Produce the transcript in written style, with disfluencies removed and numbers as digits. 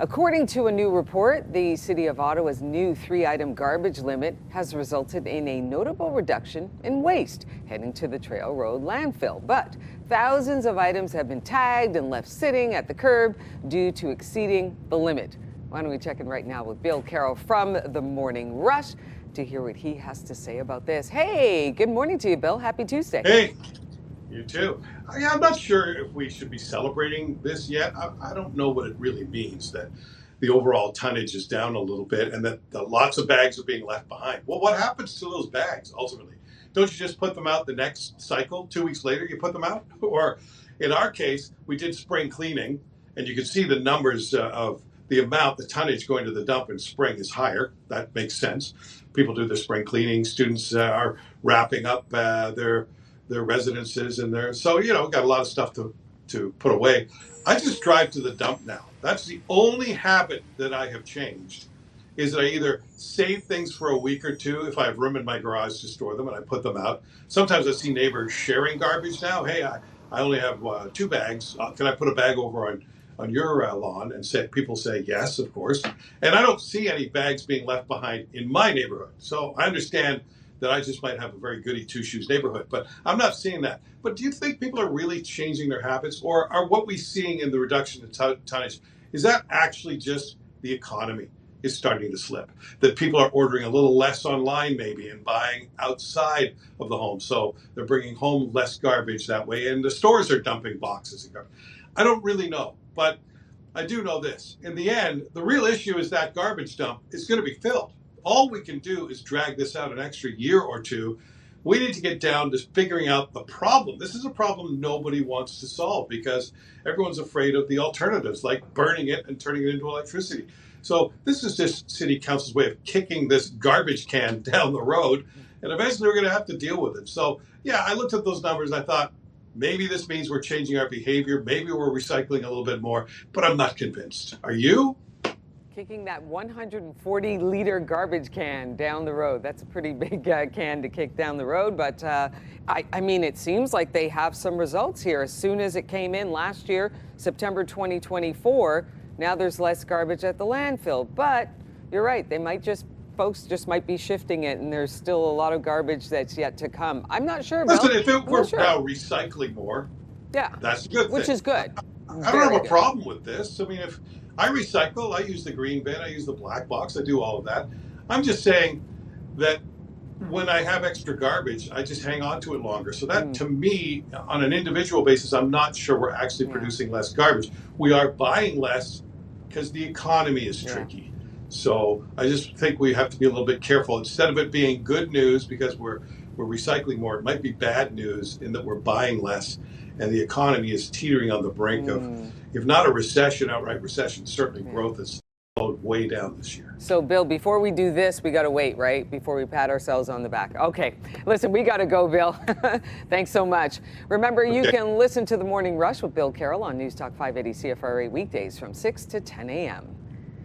According to a new report, the City of Ottawa's new 3-item garbage limit has resulted in a notable reduction in waste heading to the Trail Road landfill. But thousands of items have been tagged and left sitting at the curb due to exceeding the limit. Why don't we check in right now with Bill Carroll from the Morning Rush to hear what he has to say about this. Hey, good morning to you, Bill. Happy Tuesday. Hey, you too. I'm not sure if we should be celebrating this yet. I don't know what it really means that the overall tonnage is down a little bit and that lots of bags are being left behind. Well, what happens to those bags ultimately? Don't you just put them out the next cycle? 2 weeks later, you put them out? Or in our case, we did spring cleaning, and you can see the numbers of the amount, the tonnage going to the dump in spring is higher. That makes sense. People do their spring cleaning. Students are wrapping up their residences and so got a lot of stuff to put away. I just drive to the dump now. That's the only habit that I have changed, is that I either save things for a week or two if I have room in my garage to store them and I put them out. Sometimes I see neighbors sharing garbage now. Hey, I only have 2 bags. Can I put a bag over on your lawn? And people say yes, of course. And I don't see any bags being left behind in my neighborhood. So I understand that I just might have a very goody two-shoes neighborhood, but I'm not seeing that. But do you think people are really changing their habits, or are what we're seeing in the reduction in tonnage, is that actually just the economy is starting to slip? That people are ordering a little less online maybe and buying outside of the home, so they're bringing home less garbage that way, and the stores are dumping boxes of garbage. I don't really know, but I do know this. In the end, the real issue is that garbage dump is going to be filled. All we can do is drag this out an extra year or two. We need to get down to figuring out the problem. This is a problem nobody wants to solve because everyone's afraid of the alternatives, like burning it and turning it into electricity. So this is just City Council's way of kicking this garbage can down the road, and eventually we're going to have to deal with it. So yeah, I looked at those numbers and I thought, maybe this means we're changing our behavior. Maybe we're recycling a little bit more, but I'm not convinced. Are you? Kicking that 140-liter garbage can down the road. That's a pretty big can to kick down the road. But I mean, it seems like they have some results here. As soon as it came in last year, September 2024, now there's less garbage at the landfill. But you're right, folks just might be shifting it, and there's still a lot of garbage that's yet to come. I'm not sure, Bill. Listen, if we're now recycling more, yeah, that's a good thing. Which is good. I don't have a problem with this. I mean, if I recycle, I use the green bin, I use the black box, I do all of that. I'm just saying that when I have extra garbage, I just hang on to it longer. So that, to me, on an individual basis, I'm not sure we're actually producing less garbage. We are buying less because the economy is tricky. So I just think we have to be a little bit careful. Instead of it being good news because we're recycling more, it might be bad news in that we're buying less and the economy is teetering on the brink of, if not a recession, outright recession, certainly growth is slowed way down this year. So, Bill, before we do this, we got to wait, right? Before we pat ourselves on the back. Okay. Listen, we got to go, Bill. Thanks so much. Remember, you can listen to The Morning Rush with Bill Carroll on Newstalk 580 CFRA weekdays from 6 to 10 a.m.